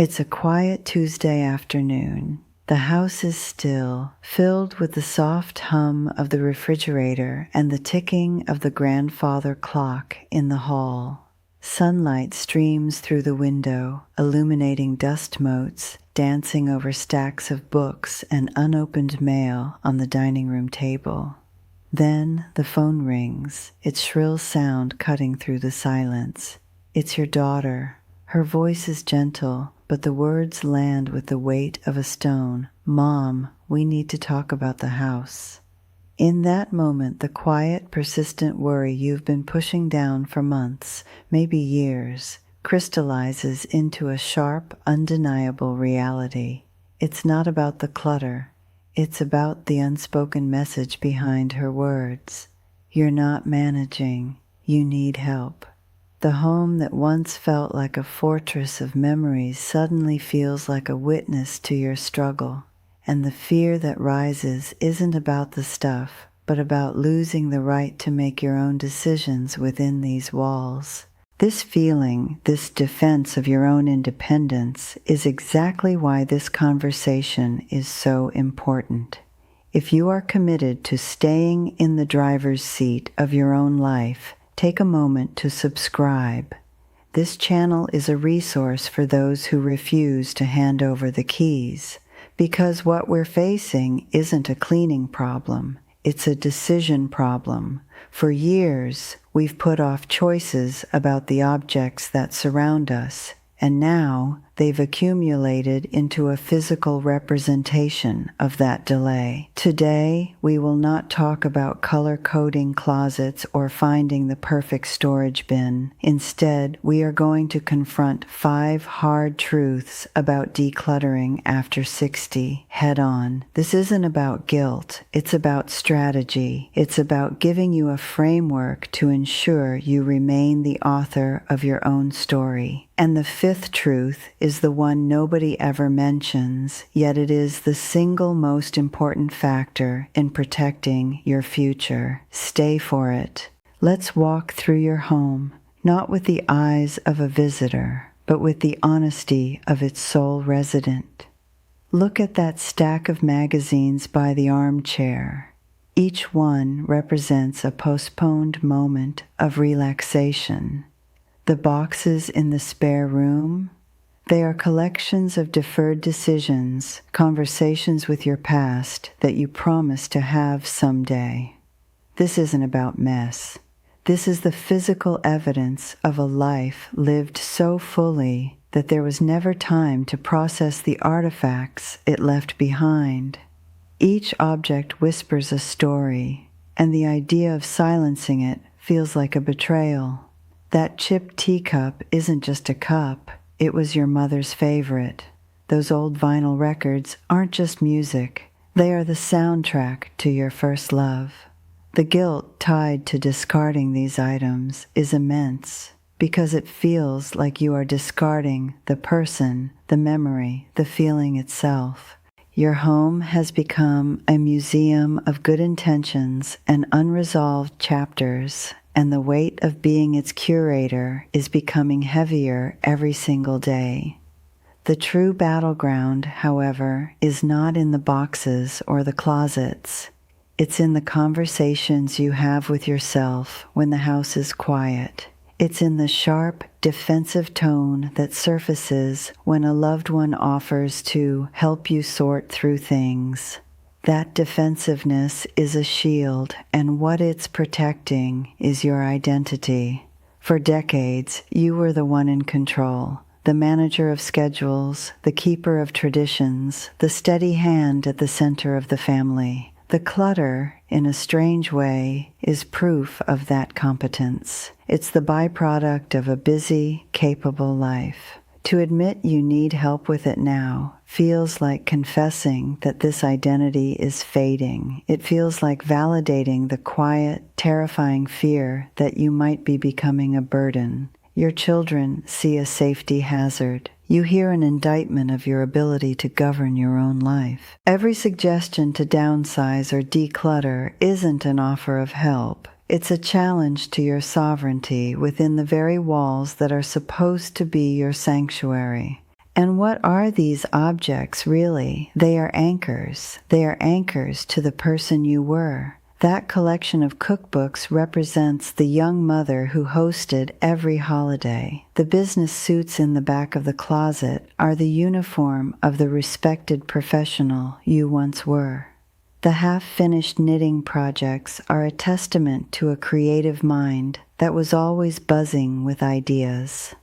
It's a quiet Tuesday afternoon. The house is still, filled with the soft hum of the refrigerator and the ticking of the grandfather clock in the hall. Sunlight streams through the window, illuminating dust motes, dancing over stacks of books and unopened mail on the dining room table. Then the phone rings, its shrill sound cutting through the silence. It's your daughter. Her voice is gentle, but the words land with the weight of a stone. "Mom, we need to talk about the house." In that moment, the quiet, persistent worry you've been pushing down for months, maybe years, crystallizes into a sharp, undeniable reality. It's not about the clutter. It's about the unspoken message behind her words. You're not managing. You need help. The home that once felt like a fortress of memories suddenly feels like a witness to your struggle. And the fear that rises isn't about the stuff, but about losing the right to make your own decisions within these walls. This feeling, this defense of your own independence, is exactly why this conversation is so important. If you are committed to staying in the driver's seat of your own life, take a moment to subscribe. This channel is a resource for those who refuse to hand over the keys, because what we're facing isn't a cleaning problem, it's a decision problem. For years, we've put off choices about the objects that surround us, and now they've accumulated into a physical representation of that delay. Today, we will not talk about color-coding closets or finding the perfect storage bin. Instead, we are going to confront 5 hard truths about decluttering after 60 head-on. This isn't about guilt. It's about strategy. It's about giving you a framework to ensure you remain the author of your own story. And the 5th truth is the one nobody ever mentions, yet it is the single most important factor in protecting your future. Stay for it. Let's walk through your home, not with the eyes of a visitor, but with the honesty of its sole resident. Look at that stack of magazines by the armchair. Each one represents a postponed moment of relaxation. The boxes in the spare room, they are collections of deferred decisions, conversations with your past that you promised to have someday. This isn't about mess. This is the physical evidence of a life lived so fully that there was never time to process the artifacts it left behind. Each object whispers a story, and the idea of silencing it feels like a betrayal. That chipped teacup isn't just a cup, it was your mother's favorite. Those old vinyl records aren't just music, they are the soundtrack to your first love. The guilt tied to discarding these items is immense, because it feels like you are discarding the person, the memory, the feeling itself. Your home has become a museum of good intentions and unresolved chapters, and the weight of being its curator is becoming heavier every single day. The true battleground, however, is not in the boxes or the closets. It's in the conversations you have with yourself when the house is quiet. It's in the sharp, defensive tone that surfaces when a loved one offers to help you sort through things. That defensiveness is a shield, and what it's protecting is your identity. For decades, you were the one in control, the manager of schedules, the keeper of traditions, the steady hand at the center of the family. The clutter, in a strange way, is proof of that competence. It's the byproduct of a busy, capable life. To admit you need help with it now feels like confessing that this identity is fading. It feels like validating the quiet, terrifying fear that you might be becoming a burden. Your children see a safety hazard. You hear an indictment of your ability to govern your own life. Every suggestion to downsize or declutter isn't an offer of help. It's a challenge to your sovereignty within the very walls that are supposed to be your sanctuary. And what are these objects really? They are anchors. They are anchors to the person you were. That collection of cookbooks represents the young mother who hosted every holiday. The business suits in the back of the closet are the uniform of the respected professional you once were. The half-finished knitting projects are a testament to a creative mind that was always buzzing with ideas.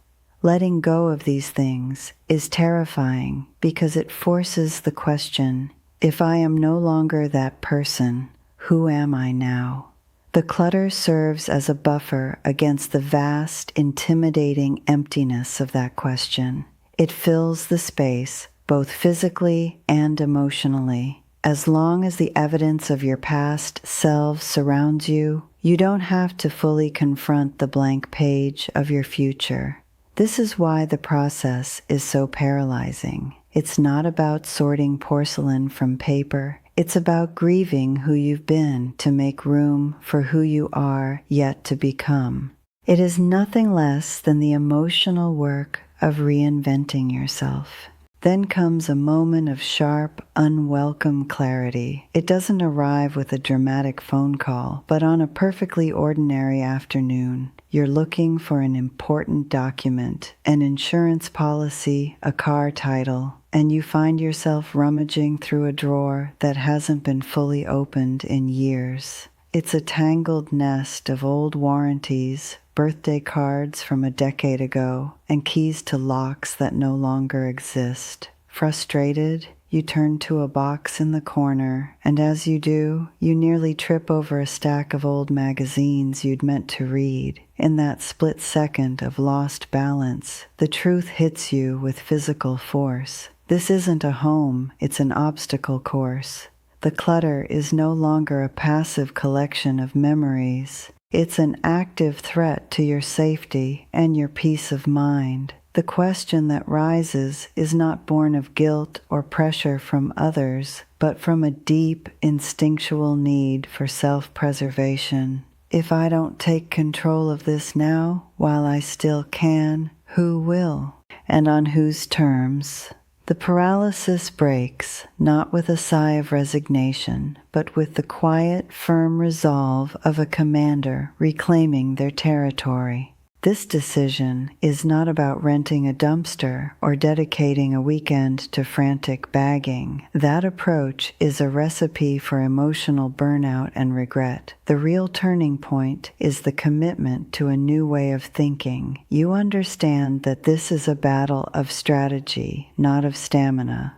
Letting go of these things is terrifying because it forces the question, if I am no longer that person, who am I now? The clutter serves as a buffer against the vast, intimidating emptiness of that question. It fills the space, both physically and emotionally. As long as the evidence of your past selves surrounds you, you don't have to fully confront the blank page of your future. This is why the process is so paralyzing. It's not about sorting porcelain from paper. It's about grieving who you've been to make room for who you are yet to become. It is nothing less than the emotional work of reinventing yourself. Then comes a moment of sharp, unwelcome clarity. It doesn't arrive with a dramatic phone call, but on a perfectly ordinary afternoon. You're looking for an important document, an insurance policy, a car title, and you find yourself rummaging through a drawer that hasn't been fully opened in years. It's a tangled nest of old warranties, birthday cards from a decade ago, and keys to locks that no longer exist. Frustrated, you turn to a box in the corner, and as you do, you nearly trip over a stack of old magazines you'd meant to read. In that split second of lost balance, the truth hits you with physical force. This isn't a home, it's an obstacle course. The clutter is no longer a passive collection of memories. It's an active threat to your safety and your peace of mind. The question that rises is not born of guilt or pressure from others, but from a deep, instinctual need for self-preservation. If I don't take control of this now, while I still can, who will? And on whose terms? The paralysis breaks, not with a sigh of resignation, but with the quiet, firm resolve of a commander reclaiming their territory. This decision is not about renting a dumpster or dedicating a weekend to frantic bagging. That approach is a recipe for emotional burnout and regret. The real turning point is the commitment to a new way of thinking. You understand that this is a battle of strategy, not of stamina.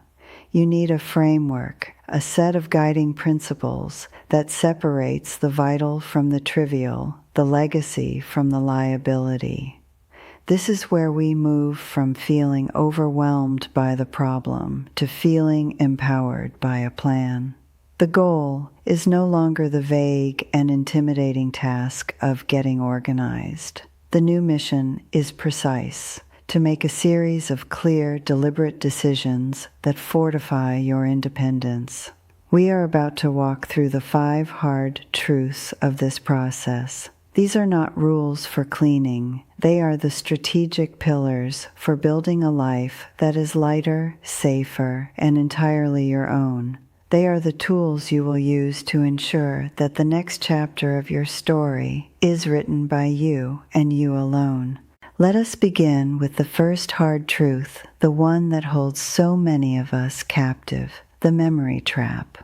You need a framework, a set of guiding principles that separates the vital from the trivial, the legacy from the liability. This is where we move from feeling overwhelmed by the problem to feeling empowered by a plan. The goal is no longer the vague and intimidating task of getting organized. The new mission is precise, to make a series of clear, deliberate decisions that fortify your independence. We are about to walk through the 5 hard truths of this process. These are not rules for cleaning. They are the strategic pillars for building a life that is lighter, safer, and entirely your own. They are the tools you will use to ensure that the next chapter of your story is written by you and you alone. Let us begin with the first hard truth, the one that holds so many of us captive, the memory trap.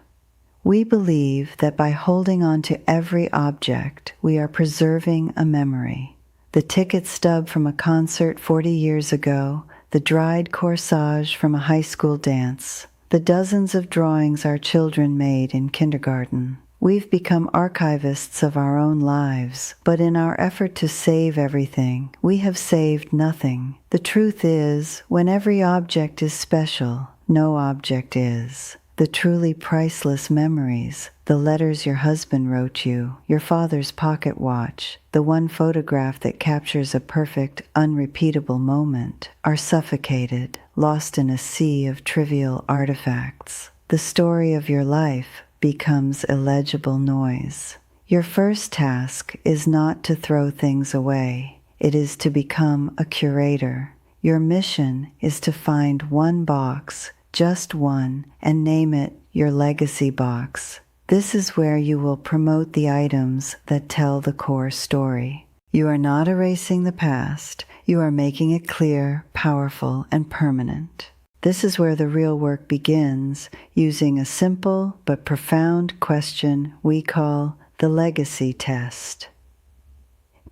We believe that by holding on to every object, we are preserving a memory. The ticket stub from a concert 40 years ago, the dried corsage from a high school dance, the dozens of drawings our children made in kindergarten. We've become archivists of our own lives, but in our effort to save everything, we have saved nothing. The truth is, when every object is special, no object is. The truly priceless memories, the letters your husband wrote you, your father's pocket watch, the one photograph that captures a perfect, unrepeatable moment, are suffocated, lost in a sea of trivial artifacts. The story of your life becomes illegible noise. Your first task is not to throw things away. It is to become a curator. Your mission is to find one box, just one, and name it your legacy box. This is where you will promote the items that tell the core story. You are not erasing the past. You are making it clear, powerful, and permanent. This is where the real work begins, using a simple but profound question we call the legacy test.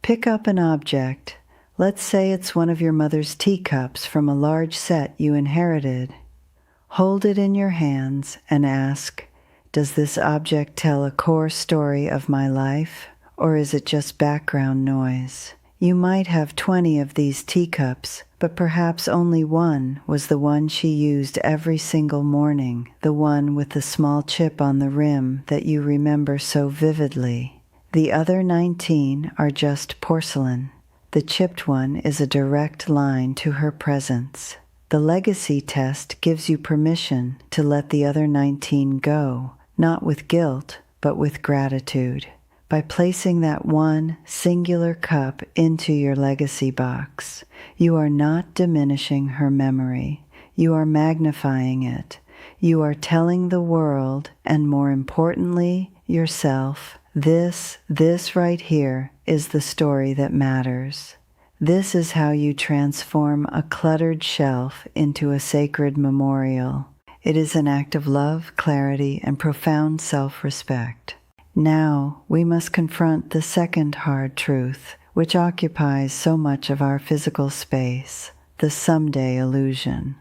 Pick up an object. Let's say it's one of your mother's teacups from a large set you inherited. Hold it in your hands and ask, does this object tell a core story of my life, or is it just background noise? You might have 20 of these teacups, but perhaps only one was the one she used every single morning, the one with the small chip on the rim that you remember so vividly. The other 19 are just porcelain. The chipped one is a direct line to her presence. The legacy test gives you permission to let the other 19 go, not with guilt, but with gratitude. By placing that one singular cup into your legacy box, you are not diminishing her memory. You are magnifying it. You are telling the world, and more importantly, yourself, this right here is the story that matters. This is how you transform a cluttered shelf into a sacred memorial. It is an act of love, clarity, and profound self-respect. Now we must confront the second hard truth, which occupies so much of our physical space, the someday illusion.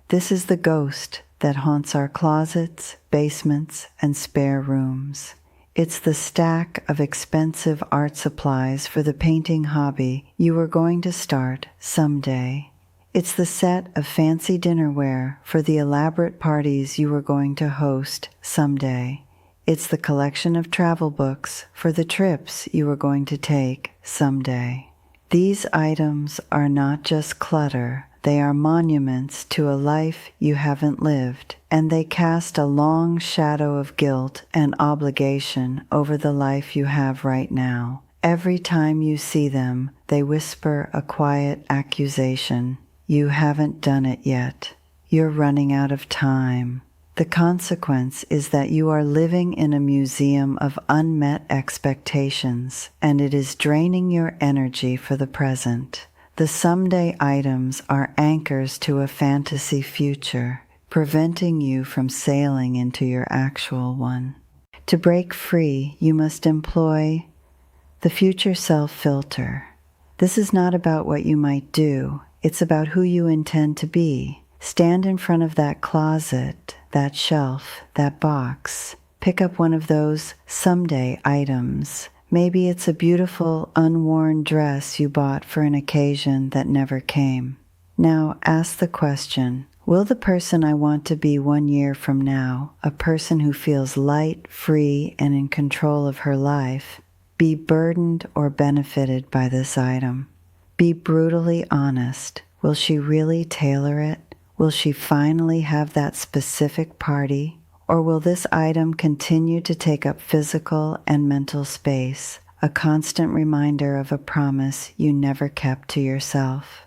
This is the ghost that haunts our closets, basements, and spare rooms. It's the stack of expensive art supplies for the painting hobby you were going to start someday. It's the set of fancy dinnerware for the elaborate parties you were going to host someday. It's the collection of travel books for the trips you were going to take someday. These items are not just clutter. They are monuments to a life you haven't lived, and they cast a long shadow of guilt and obligation over the life you have right now. Every time you see them, they whisper a quiet accusation. You haven't done it yet. You're running out of time. The consequence is that you are living in a museum of unmet expectations, and it is draining your energy for the present. The someday items are anchors to a fantasy future, preventing you from sailing into your actual one. To break free, you must employ the future self filter. This is not about what you might do. It's about who you intend to be. Stand in front of that closet, that shelf, that box. Pick up one of those someday items. Maybe it's a beautiful, unworn dress you bought for an occasion that never came. Now ask the question, will the person I want to be 1 year from now, a person who feels light, free, and in control of her life, be burdened or benefited by this item? Be brutally honest. Will she really tailor it? Will she finally have that specific party? Or will this item continue to take up physical and mental space, a constant reminder of a promise you never kept to yourself?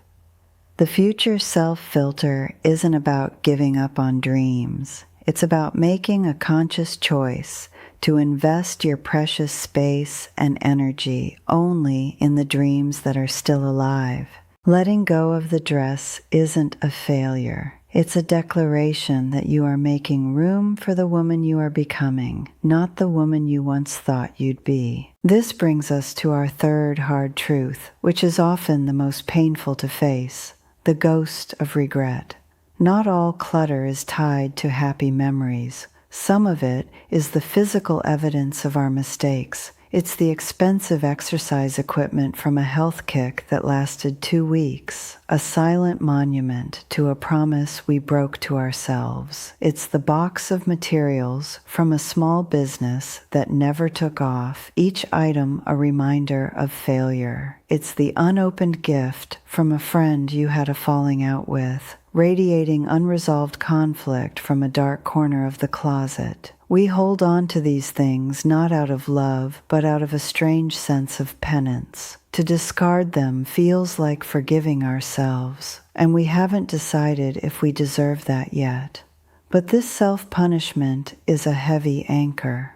The future self-filter isn't about giving up on dreams. It's about making a conscious choice to invest your precious space and energy only in the dreams that are still alive. Letting go of the dress isn't a failure. It's a declaration that you are making room for the woman you are becoming, not the woman you once thought you'd be. This brings us to our third hard truth, which is often the most painful to face, the ghost of regret. Not all clutter is tied to happy memories. Some of it is the physical evidence of our mistakes. It's the expensive exercise equipment from a health kick that lasted 2 weeks, a silent monument to a promise we broke to ourselves. It's the box of materials from a small business that never took off, each item a reminder of failure. It's the unopened gift from a friend you had a falling out with, radiating unresolved conflict from a dark corner of the closet. We hold on to these things not out of love, but out of a strange sense of penance. To discard them feels like forgiving ourselves, and we haven't decided if we deserve that yet. But this self-punishment is a heavy anchor.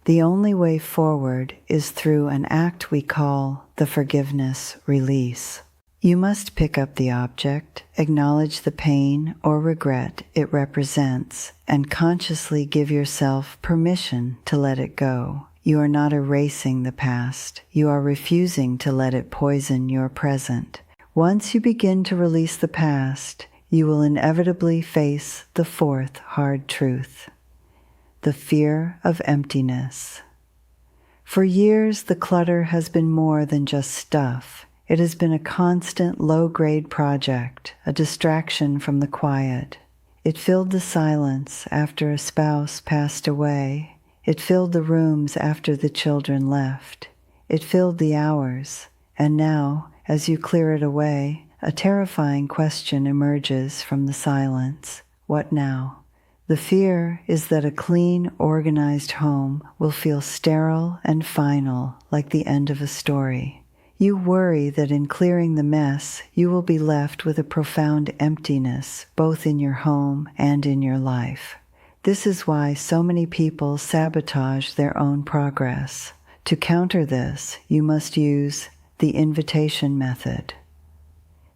The only way forward is through an act we call the forgiveness release. You must pick up the object, acknowledge the pain or regret it represents, and consciously give yourself permission to let it go. You are not erasing the past. You are refusing to let it poison your present. Once you begin to release the past, you will inevitably face the fourth hard truth: the fear of emptiness. For years, the clutter has been more than just stuff. It has been a constant low-grade project, a distraction from the quiet. It filled the silence after a spouse passed away. It filled the rooms after the children left. It filled the hours. And now, as you clear it away, a terrifying question emerges from the silence. What now? The fear is that a clean, organized home will feel sterile and final, like the end of a story. You worry that in clearing the mess, you will be left with a profound emptiness, both in your home and in your life. This is why so many people sabotage their own progress. To counter this, you must use the invitation method.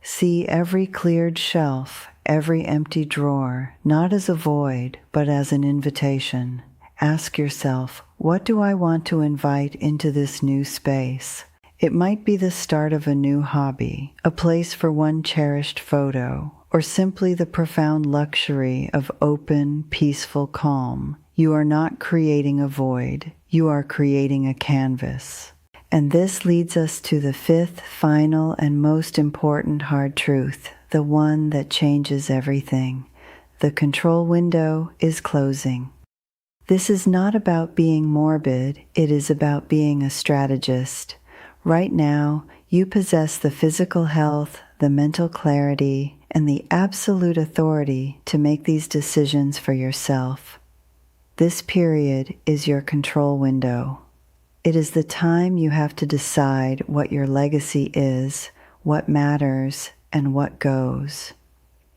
See every cleared shelf, every empty drawer, not as a void, but as an invitation. Ask yourself, what do I want to invite into this new space? It might be the start of a new hobby, a place for one cherished photo, or simply the profound luxury of open, peaceful calm. You are not creating a void. You are creating a canvas. And this leads us to the fifth, final, and most important hard truth, the one that changes everything. The control window is closing. This is not about being morbid. It is about being a strategist. Right now, you possess the physical health, the mental clarity, and the absolute authority to make these decisions for yourself. This period is your control window. It is the time you have to decide what your legacy is, what matters, and what goes.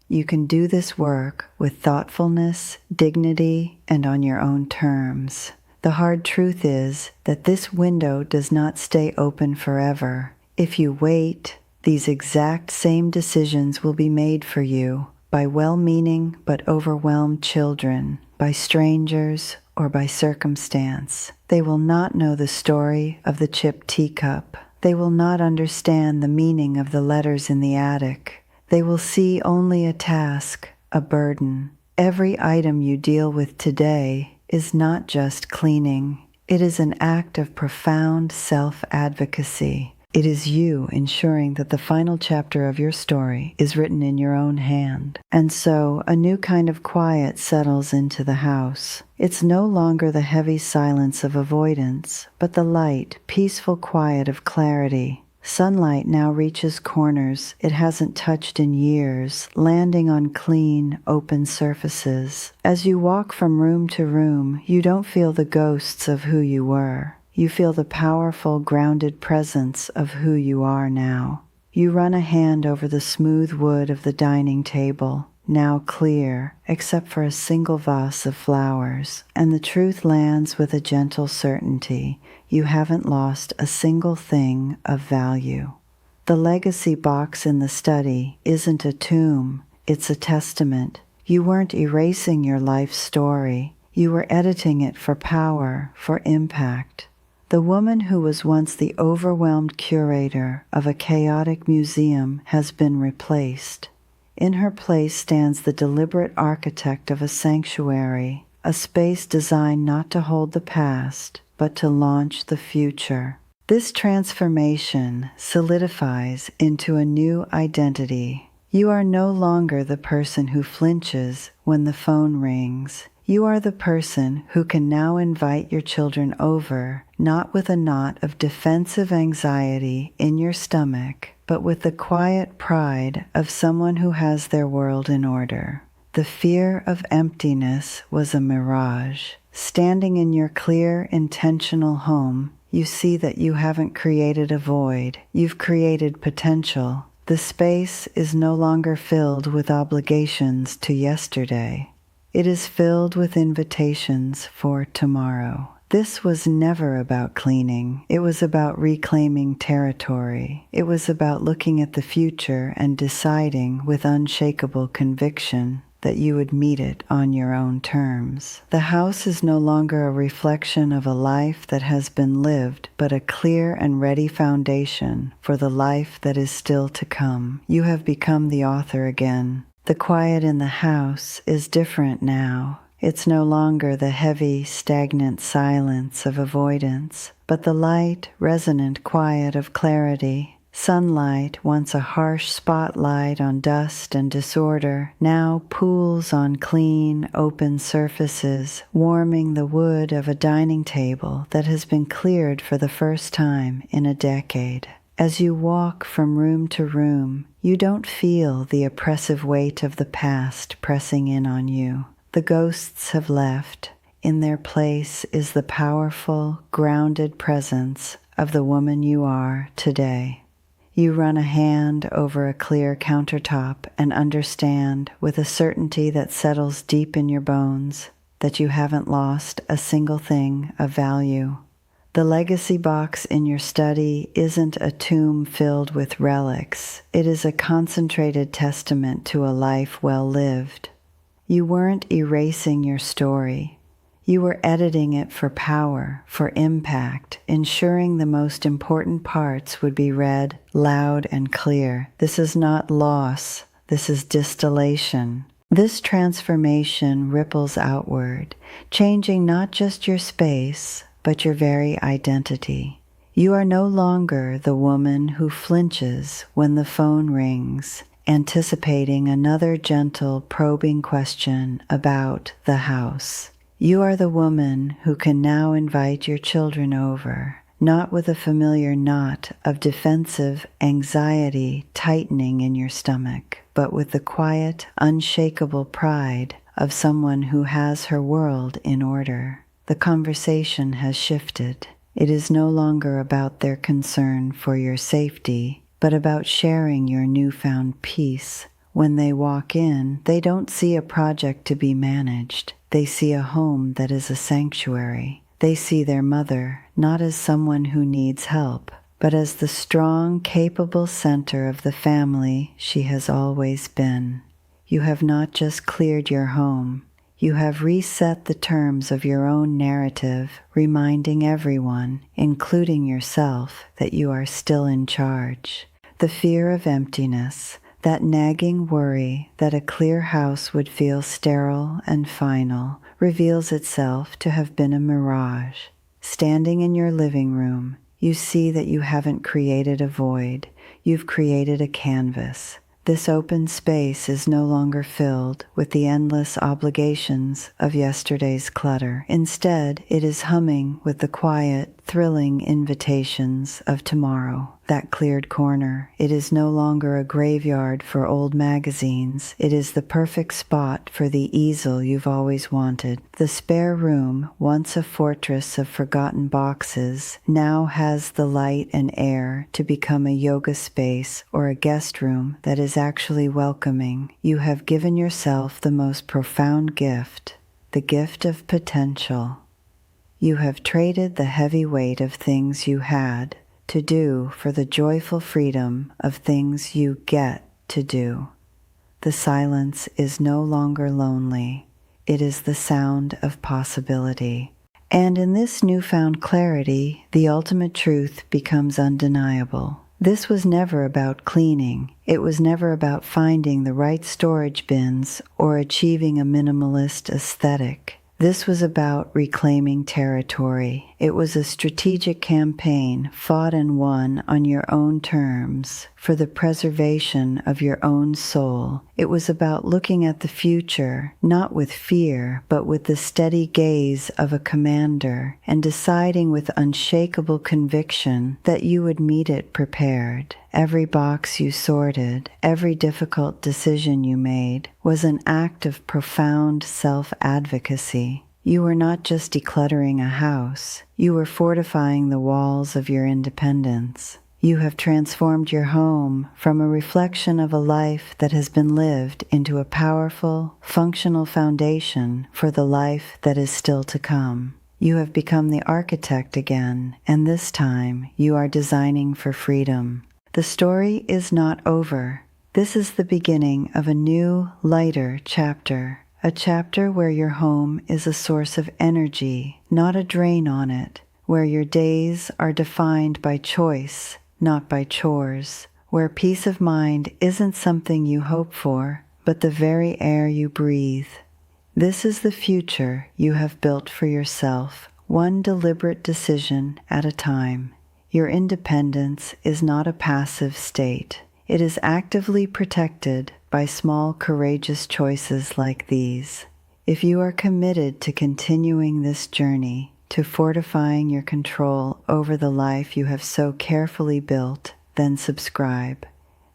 You can do this work with thoughtfulness, dignity, and on your own terms. The hard truth is that this window does not stay open forever. If you wait, these exact same decisions will be made for you by well-meaning but overwhelmed children, by strangers, or by circumstance. They will not know the story of the chipped teacup. They will not understand the meaning of the letters in the attic. They will see only a task, a burden. Every item you deal with today is not just cleaning. It is an act of profound self-advocacy. It is you ensuring that the final chapter of your story is written in your own hand. And so a new kind of quiet settles into the house. It's no longer the heavy silence of avoidance, but the light, peaceful quiet of clarity. Sunlight now reaches corners it hasn't touched in years, landing on clean, open surfaces. As you walk from room to room, you don't feel the ghosts of who you were. You feel the powerful, grounded presence of who you are now. You run a hand over the smooth wood of the dining table, now clear, except for a single vase of flowers, and the truth lands with a gentle certainty. You haven't lost a single thing of value. The legacy box in the study isn't a tomb, it's a testament. You weren't erasing your life story. You were editing it for power, for impact. The woman who was once the overwhelmed curator of a chaotic museum has been replaced. In her place stands the deliberate architect of a sanctuary, a space designed not to hold the past, but to launch the future. This transformation solidifies into a new identity. You are no longer the person who flinches when the phone rings. You are the person who can now invite your children over, not with a knot of defensive anxiety in your stomach, but with the quiet pride of someone who has their world in order. The fear of emptiness was a mirage. Standing in your clear, intentional home, you see that you haven't created a void. You've created potential. The space is no longer filled with obligations to yesterday. It is filled with invitations for tomorrow. This was never about cleaning. It was about reclaiming territory. It was about looking at the future and deciding with unshakable conviction that you would meet it on your own terms. The house is no longer a reflection of a life that has been lived, but a clear and ready foundation for the life that is still to come. You have become the author again. The quiet in the house is different now. It's no longer the heavy, stagnant silence of avoidance, but the light, resonant quiet of clarity. Sunlight, once a harsh spotlight on dust and disorder, now pools on clean, open surfaces, warming the wood of a dining table that has been cleared for the first time in a decade. As you walk from room to room, you don't feel the oppressive weight of the past pressing in on you. The ghosts have left. In their place is the powerful, grounded presence of the woman you are today. You run a hand over a clear countertop and understand with a certainty that settles deep in your bones that you haven't lost a single thing of value. The legacy box in your study isn't a tomb filled with relics. It is a concentrated testament to a life well lived. You weren't erasing your story. You were editing it for power, for impact, ensuring the most important parts would be read loud and clear. This is not loss. This is distillation. This transformation ripples outward, changing not just your space, but your very identity. You are no longer the woman who flinches when the phone rings, anticipating another gentle, probing question about the house. You are the woman who can now invite your children over, not with a familiar knot of defensive anxiety tightening in your stomach, but with the quiet, unshakable pride of someone who has her world in order. The conversation has shifted. It is no longer about their concern for your safety, but about sharing your newfound peace. When they walk in, they don't see a project to be managed. They see a home that is a sanctuary. They see their mother not as someone who needs help, but as the strong, capable center of the family she has always been. You have not just cleared your home. You have reset the terms of your own narrative, reminding everyone, including yourself, that you are still in charge. The fear of emptiness, that nagging worry that a clear house would feel sterile and final, reveals itself to have been a mirage. Standing in your living room, you see that you haven't created a void. You've created a canvas. This open space is no longer filled with the endless obligations of yesterday's clutter. Instead, it is humming with the quiet, thrilling invitations of tomorrow. That cleared corner, it is no longer a graveyard for old magazines. It is the perfect spot for the easel you've always wanted. The spare room, once a fortress of forgotten boxes, now has the light and air to become a yoga space or a guest room that is actually welcoming. You have given yourself the most profound gift, the gift of potential. You have traded the heavy weight of things you had to do for the joyful freedom of things you get to do. The silence is no longer lonely. It is the sound of possibility. And in this newfound clarity, the ultimate truth becomes undeniable. This was never about cleaning. It was never about finding the right storage bins or achieving a minimalist aesthetic. This was about reclaiming territory. It was a strategic campaign fought and won on your own terms for the preservation of your own soul. It was about looking at the future, not with fear, but with the steady gaze of a commander, and deciding with unshakable conviction that you would meet it prepared. Every box you sorted, every difficult decision you made was an act of profound self-advocacy. You are not just decluttering a house, you are fortifying the walls of your independence. You have transformed your home from a reflection of a life that has been lived into a powerful, functional foundation for the life that is still to come. You have become the architect again, and this time you are designing for freedom. The story is not over. This is the beginning of a new, lighter chapter. A chapter where your home is a source of energy, not a drain on it. Where your days are defined by choice, not by chores. Where peace of mind isn't something you hope for, but the very air you breathe. This is the future you have built for yourself, one deliberate decision at a time. Your independence is not a passive state. It is actively protected by small, courageous choices like these. If you are committed to continuing this journey, to fortifying your control over the life you have so carefully built, then subscribe.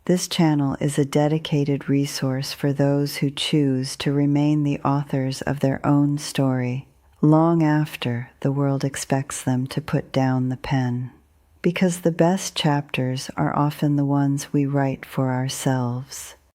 This channel is a dedicated resource for those who choose to remain the authors of their own story, long after the world expects them to put down the pen. Because the best chapters are often the ones we write for ourselves.